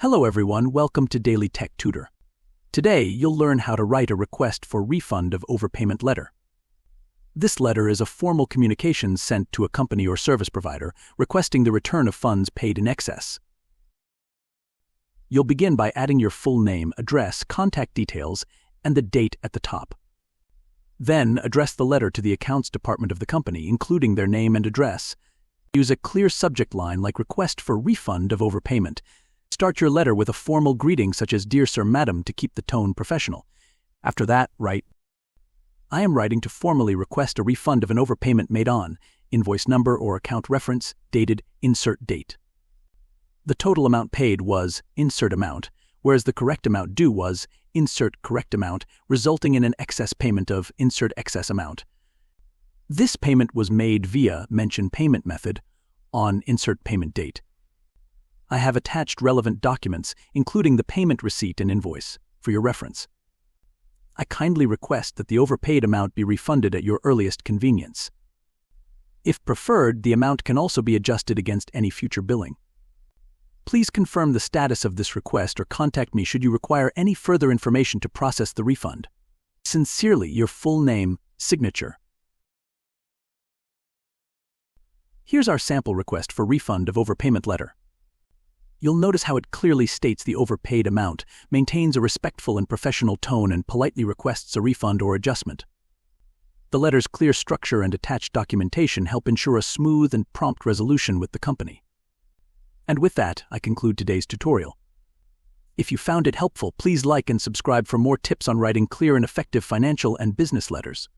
Hello everyone, welcome to Daily Tech Tutor. Today, you'll learn how to write a request for refund of overpayment letter. This letter is a formal communication sent to a company or service provider requesting the return of funds paid in excess. You'll begin by adding your full name, address, contact details, and the date at the top. Then, address the letter to the accounts department of the company, including their name and address. Use a clear subject line like request for refund of overpayment. Start your letter with a formal greeting such as Dear Sir, Madam to keep the tone professional. After that, write, I am writing to formally request a refund of an overpayment made on, invoice number or account reference, dated, insert date. The total amount paid was, insert amount, whereas the correct amount due was, insert correct amount, resulting in an excess payment of, insert excess amount. This payment was made via, mention payment method, on, insert payment date. I have attached relevant documents, including the payment receipt and invoice, for your reference. I kindly request that the overpaid amount be refunded at your earliest convenience. If preferred, the amount can also be adjusted against any future billing. Please confirm the status of this request or contact me should you require any further information to process the refund. Sincerely, your full name, signature. Here's our sample request for refund of overpayment letter. You'll notice how it clearly states the overpaid amount, maintains a respectful and professional tone, and politely requests a refund or adjustment. The letter's clear structure and attached documentation help ensure a smooth and prompt resolution with the company. And with that, I conclude today's tutorial. If you found it helpful, please like and subscribe for more tips on writing clear and effective financial and business letters.